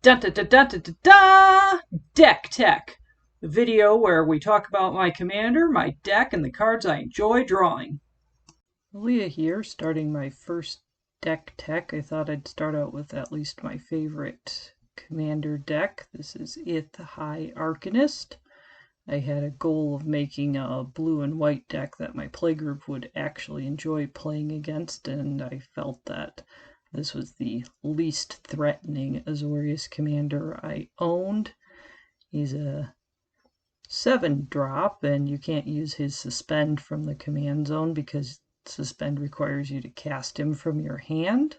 Da da da da da da da! Deck Tech, the video where we talk about my commander, my deck, and the cards I enjoy drawing. Leah here, starting my first deck tech. I thought I'd start out with at least my favorite commander deck. This is High Arcanist. I had a goal of making a blue and white deck that my playgroup would actually enjoy playing against, and I felt that this was the least threatening Azorius commander I owned. He's a 7-drop, and you can't use his Suspend from the command zone because Suspend requires you to cast him from your hand.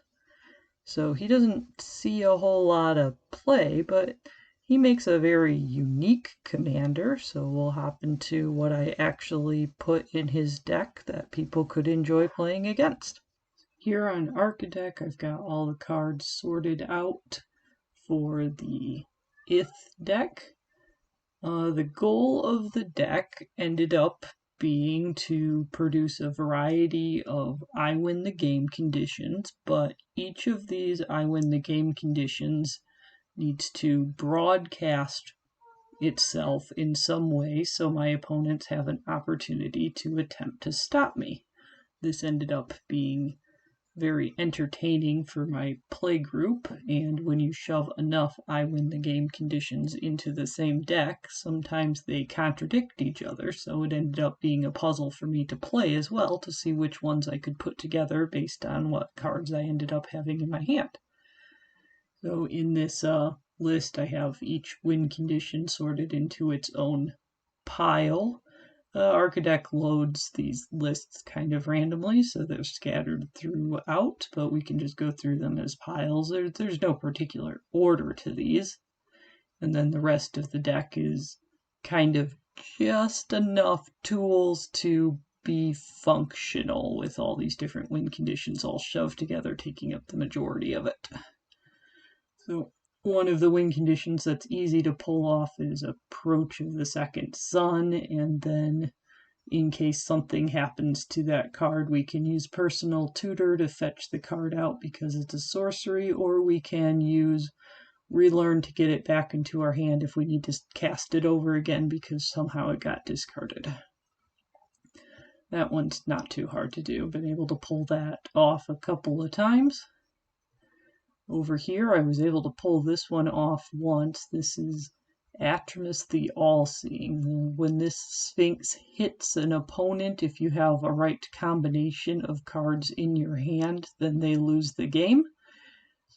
So he doesn't see a whole lot of play, but he makes a very unique commander, so we'll hop into what I actually put in his deck that people could enjoy playing against. Here on Architect, I've got all the cards sorted out for the deck. The goal of the deck ended up being to produce a variety of I win the game conditions, but each of these I win the game conditions needs to broadcast itself in some way so my opponents have an opportunity to attempt to stop me. This ended up being very entertaining for my play group, and when you shove enough I win the game conditions into the same deck, sometimes they contradict each other, so it ended up being a puzzle for me to play as well to see which ones I could put together based on what cards I ended up having in my hand. So in this list I have each win condition sorted into its own pile. Architect loads these lists kind of randomly, so they're scattered throughout, but we can just go through them as piles. There's no particular order to these. And then the rest of the deck is kind of just enough tools to be functional with all these different win conditions all shoved together, taking up the majority of it. So one of the win conditions that's easy to pull off is Approach of the Second Sun, and then in case something happens to that card, we can use Personal Tutor to fetch the card out because it's a sorcery, or we can use Relearn to get it back into our hand if we need to cast it over again because somehow it got discarded. That one's not too hard to do. Been able to pull that off a couple of times. Over here, I was able to pull this one off once. This is Atramus the All-Seeing. When this Sphinx hits an opponent, if you have a right combination of cards in your hand, then they lose the game.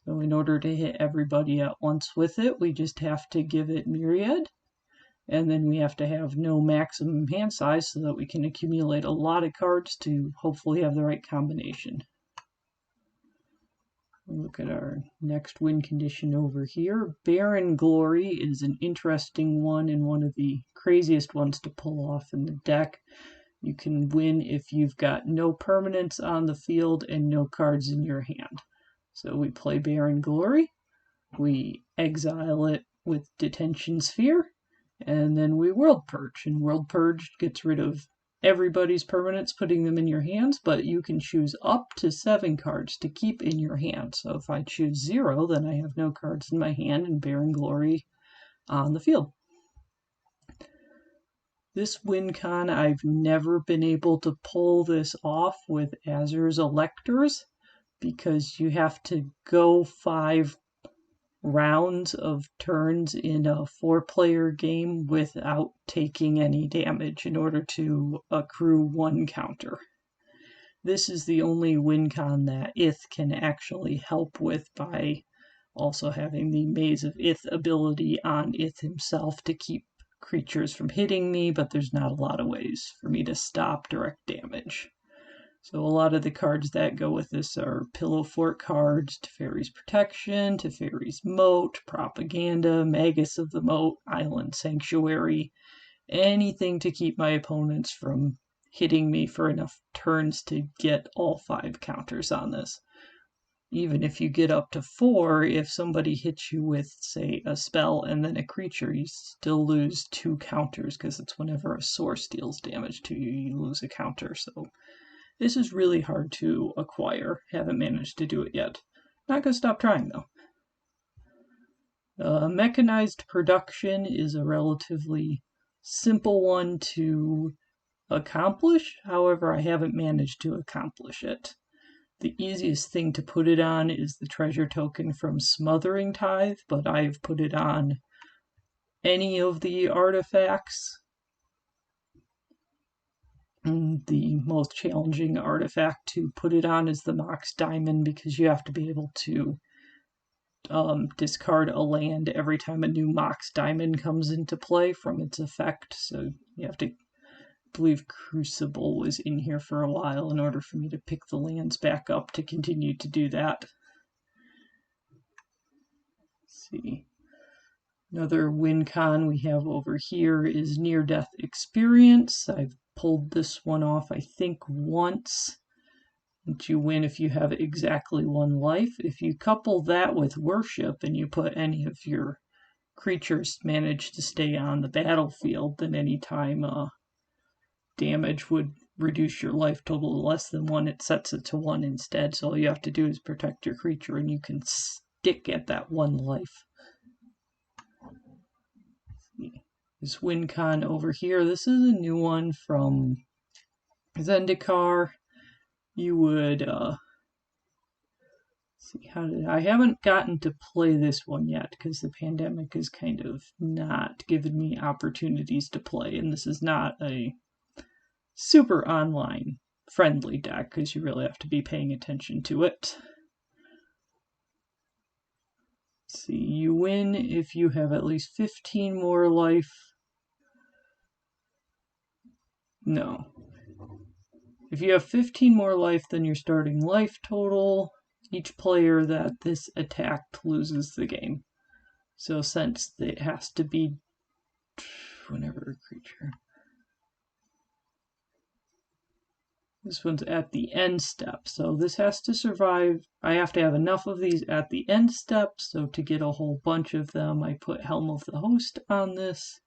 So in order to hit everybody at once with it, we just have to give it Myriad. And then we have to have no maximum hand size so that we can accumulate a lot of cards to hopefully have the right combination. Look at our next win condition over here. Barren Glory is an interesting one and one of the craziest ones to pull off in the deck. You can win if you've got no permanents on the field and no cards in your hand. So we play Barren Glory, we exile it with Detention Sphere, and then we World Purge. And World Purge gets rid of everybody's permanents, putting them in your hands, but you can choose up to 7 cards to keep in your hand. So if I choose 0, then I have no cards in my hand and Barren Glory on the field. This win con, I've never been able to pull this off with Azur's Electors because you have to go 5 rounds of turns in a 4-player game without taking any damage in order to accrue 1 counter. This is the only win con that can actually help with by also having the Maze of ability on himself to keep creatures from hitting me, but there's not a lot of ways for me to stop direct damage. So a lot of the cards that go with this are Pillow Fort cards, Teferi's Protection, Teferi's Moat, Propaganda, Magus of the Moat, Island Sanctuary, anything to keep my opponents from hitting me for enough turns to get all 5 counters on this. Even if you get up to 4, if somebody hits you with, say, a spell and then a creature, you still lose 2 counters because it's whenever a source deals damage to you, you lose a counter. So this is really hard to acquire. Haven't managed to do it yet. Not gonna stop trying though. Mechanized production is a relatively simple one to accomplish. However, I haven't managed to accomplish it. The easiest thing to put it on is the treasure token from Smothering Tithe, but I've put it on any of the artifacts. And the most challenging artifact to put it on is the Mox Diamond, because you have to be able to discard a land every time a new Mox Diamond comes into play from its effect. So you have to, I believe Crucible was in here for a while in order for me to pick the lands back up to continue to do that. Let's see. Another win con we have over here is Near Death Experience. I've pulled this one off, I think, once. That you win if you have exactly one life. If you couple that with Worship and you put any of your creatures manage to stay on the battlefield, then any time damage would reduce your life total to less than 1, it sets it to 1 instead. So all you have to do is protect your creature and you can stick at that 1 life. This win con over here, this is a new one from Zendikar. You would see, I haven't gotten to play this one yet because the pandemic has kind of not given me opportunities to play, and this is not a super online friendly deck because you really have to be paying attention to it. Let's see, you win if you have at least 15 more life. No. If you have 15 more life than your starting life total, each player that this attacked loses the game. So since it has to be whenever a creature. This one's at the end step, so this has to survive. I have to have enough of these at the end step, so to get a whole bunch of them, I put Helm of the Host on this.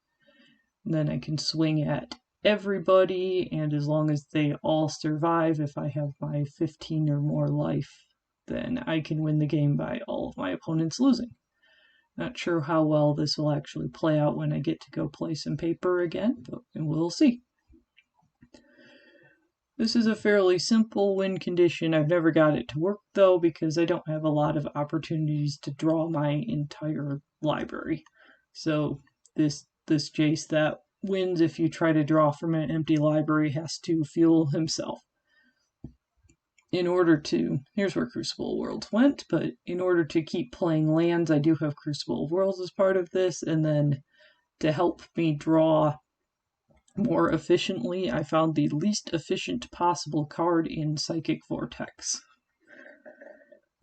And then I can swing at everybody, and as long as they all survive, if I have my 15 or more life, then I can win the game by all of my opponents losing. Not sure how well this will actually play out when I get to go play some paper again, but we'll see. This is a fairly simple win condition. I've never got it to work though because I don't have a lot of opportunities to draw my entire library. So this Jace that wins if you try to draw from an empty library has to fuel himself. In order to, here's where Crucible Worlds went, but in order to keep playing lands, I do have Crucible Worlds as part of this, and then to help me draw more efficiently, I found the least efficient possible card in Psychic Vortex.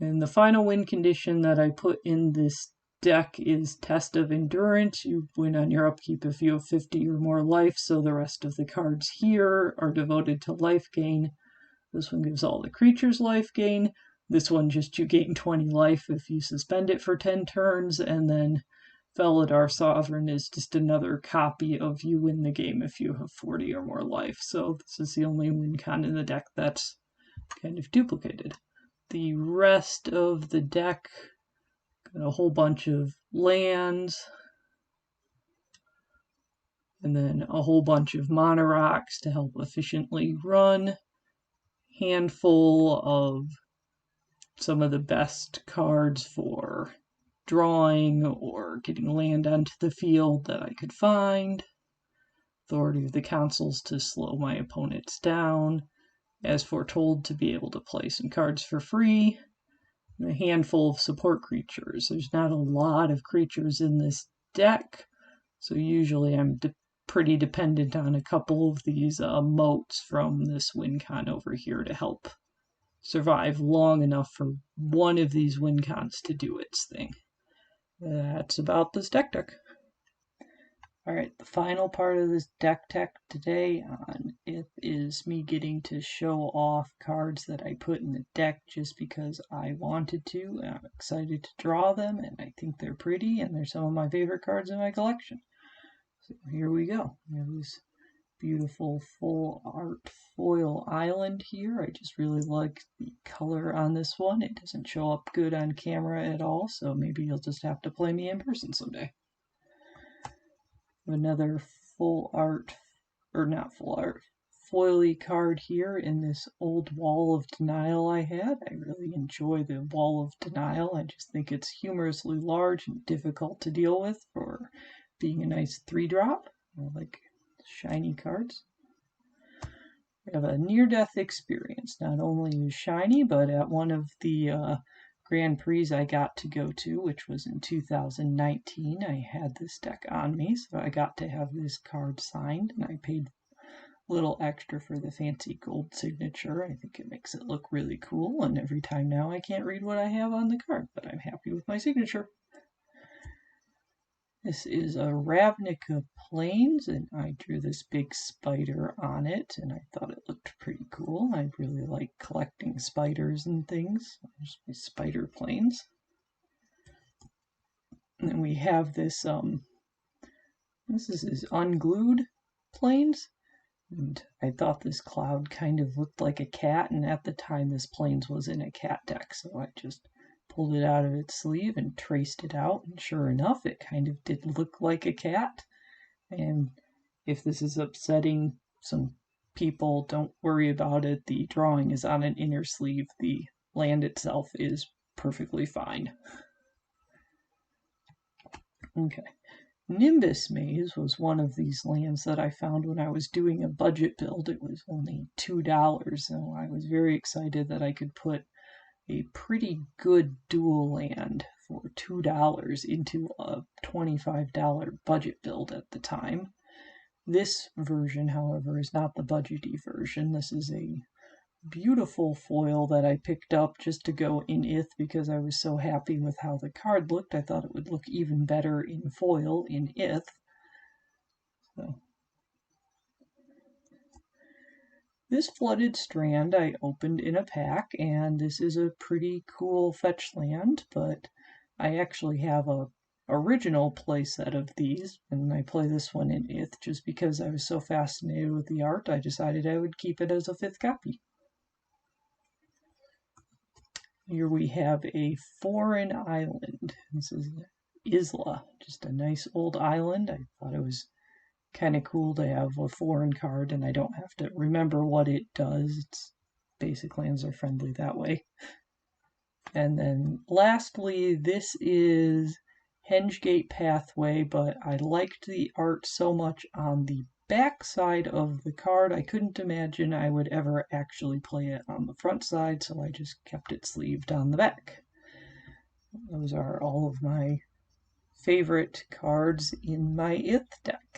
And the final win condition that I put in this deck is Test of Endurance. You win on your upkeep if you have 50 or more life, so the rest of the cards here are devoted to life gain. This one gives all the creatures life gain. This one just you gain 20 life if you suspend it for 10 turns, and then Felidar Sovereign is just another copy of you win the game if you have 40 or more life. So this is the only win con in the deck that's kind of duplicated. The rest of the deck got a whole bunch of lands, and then a whole bunch of mana rocks to help efficiently run. Handful of some of the best cards for drawing or getting land onto the field that I could find. Authority of the Councils to slow my opponents down. As foretold, to be able to play some cards for free. And a handful of support creatures. There's not a lot of creatures in this deck, so usually I'm pretty dependent on a couple of these moats from this win con over here to help survive long enough for one of these win cons to do its thing. That's about this deck. Alright, the final part of this deck tech today on it is me getting to show off cards that I put in the deck just because I wanted to, and I'm excited to draw them, and I think they're pretty, and they're some of my favorite cards in my collection. So here we go. There's beautiful full art foil island here. I just really like the color on this one. It doesn't show up good on camera at all, so maybe you'll just have to play me in person someday. Another full art, or not full art, foily card here in this old Wall of Denial I had. I really enjoy the Wall of Denial. I just think it's humorously large and difficult to deal with for being a nice 3-drop. I like shiny cards. We have a near-death experience. Not only is shiny, but at one of the Grand Prix I got to go to, which was in 2019, I had this deck on me, so I got to have this card signed, and I paid a little extra for the fancy gold signature. I think it makes it look really cool, and every time now I can't read what I have on the card, but I'm happy with my signature. This is a Ravnica Plains, and I drew this big spider on it, and I thought it looked pretty cool. I really like collecting spiders and things. There's my spider planes. And then we have this, this is unglued planes, and I thought this cloud kind of looked like a cat, and at the time this planes was in a cat deck, so I just pulled it out of its sleeve and traced it out, and sure enough, it kind of did look like a cat. And if this is upsetting some people, don't worry about it. The drawing is on an inner sleeve. The land itself is perfectly fine. Okay. Nimbus Maze was one of these lands that I found when I was doing a budget build. It was only $2, so I was very excited that I could put a pretty good dual land for $2 into a $25 budget build at the time. This version, however, is not the budgety version. This is a beautiful foil that I picked up just to go in Ith because I was so happy with how the card looked. I thought it would look even better in foil in Ith. So this Flooded Strand I opened in a pack, and this is a pretty cool fetch land, but I actually have a original playset of these, and I play this one in Ith just because I was so fascinated with the art. I decided I would keep it as a 5th copy. Here we have a foreign island. This is Isla, just a nice old island. I thought it was kind of cool to have a foreign card and I don't have to remember what it does. It's basic lands are friendly that way. And then lastly, this is Hengegate Pathway, but I liked the art so much on the back side of the card, I couldn't imagine I would ever actually play it on the front side, so I just kept it sleeved on the back. Those are all of my favorite cards in my Ith deck.